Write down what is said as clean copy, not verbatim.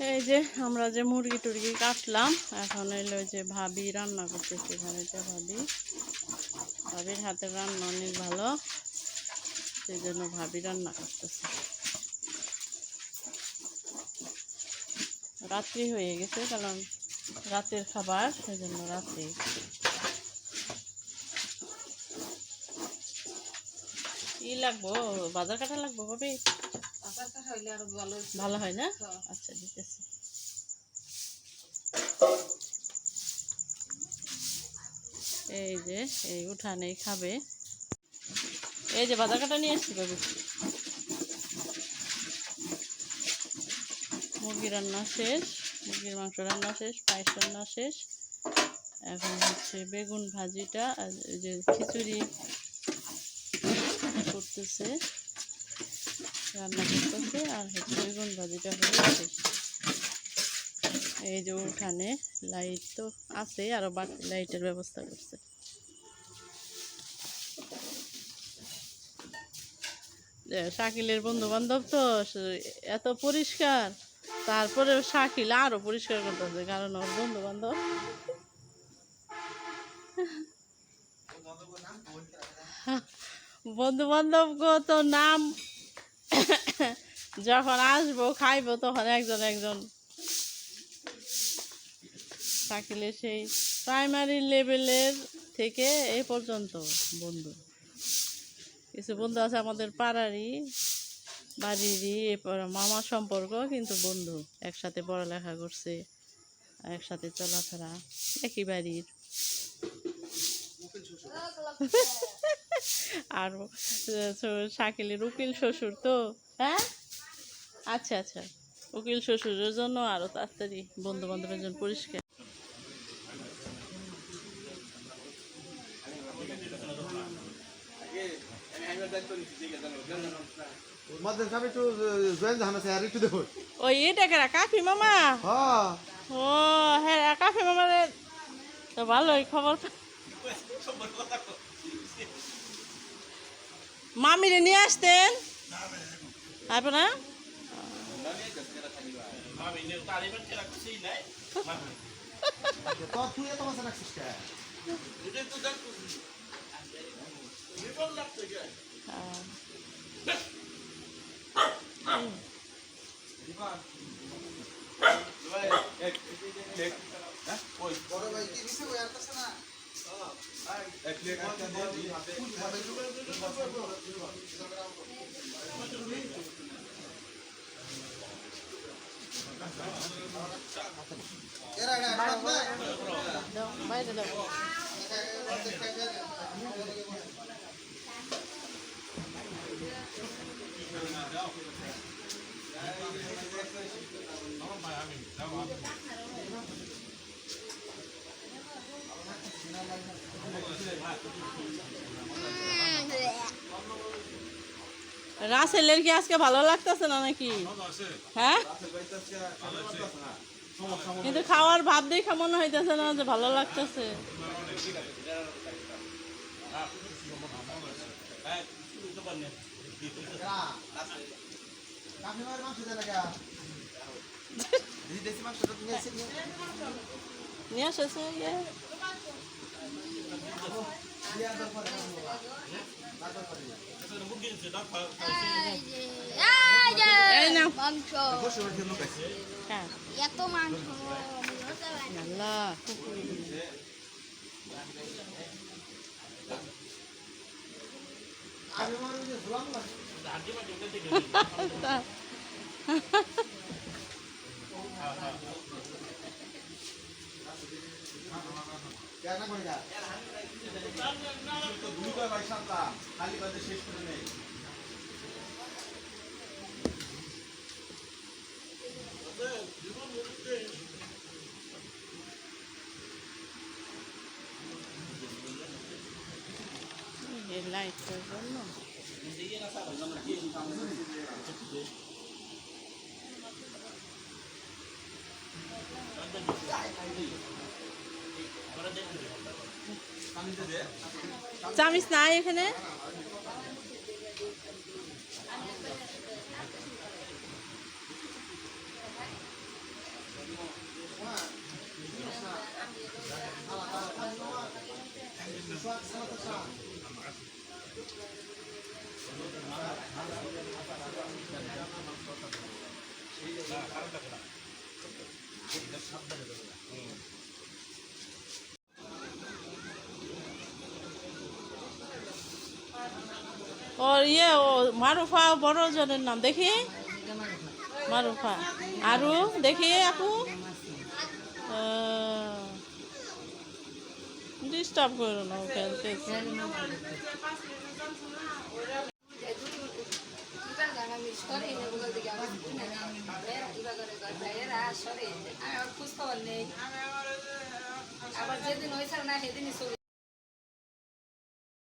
এই যে আমরা যে মুরগি টুরগি কাটলাম, এখন এলো যে ভাবি রান্না করতেছে। এখানে যে ভাবির হাতের রান্না অনেক ভালো, সেই জন্য ভাবি রান্না করতেছে। রাত্রি হয়ে গেছে, কারণ রাতের খাবার, সেই জন্য রাত্রি। কি লাগবো? বাজার কাটা লাগবো ভাবি? ভালো হয় না? আচ্ছা, দিতেছি। এই যে এই উঠানেই খাবে। এই যে বাজার কাটা নিয়ে এসছি ভাবি। মুরগি রান্না শেষ, মুরগির মাংস রান্না শেষ, পায়েস রান্না শেষ। এখন হচ্ছে বেগুন ভাজিটা, আর এই যে খিচুড়ি করতেছে, রান্না করতেছে, আর হচ্ছে বেগুন ভাজিটা হয়ে শেষ। এই যে উঠানে লাইট তো আছে, আরো বাড়তি লাইটের ব্যবস্থা করছে। শাকিলের বন্ধু বান্ধব তো এত পরিষ্কার, তারপরে শাকিল আরো পরিষ্কার করতেছে, কারণ ওর বন্ধু বান্ধব। বন্ধু বান্ধব তো নাম যখন আসবো খাইবো তখন একজন একজন। শাকিলের সেই প্রাইমারি লেভেলের থেকে এই পর্যন্ত বন্ধু। কিছু বন্ধু আছে আমাদের পাড়ারই, বাড়িরই, এরপর মামা সম্পর্ক, কিন্তু বন্ধু। একসাথে পড়ালেখা করছে, একসাথে চলাফেরা, একই বাড়ির। আর শাকিলের উকিল শ্বশুর তো। হ্যাঁ, আচ্ছা আচ্ছা, উকিল শ্বশুরের জন্য আরো তাড়াতাড়ি বন্ধু বান্ধবের জন্য পরিষ্কার। ওই এটা কেরা কাফি মামা? ও হ্যাঁ, কাফি মামার তো ভালোই খবর। মামিরে নিয়ে আসতেন আপনারা? বাইরে দাও। রাসেলের কি আজকে ভালো লাগতেছে না নাকি? হ্যাঁ, কিন্তু খাওয়ার ভাব দেখে মনে হইতেছে না যে ভালো লাগতেছে। নিয়ে আসছে এত মাংস। লাইটের জন্য চামিচ নাই এখানে। ওর ও মারুফা বড় জনের নাম দেখি। মারুফা। আরু দেখি আপু। ডিস্টার্ব করো না, ও খেলতেছে। আবার যেদিন হয়েছে না সেদিনই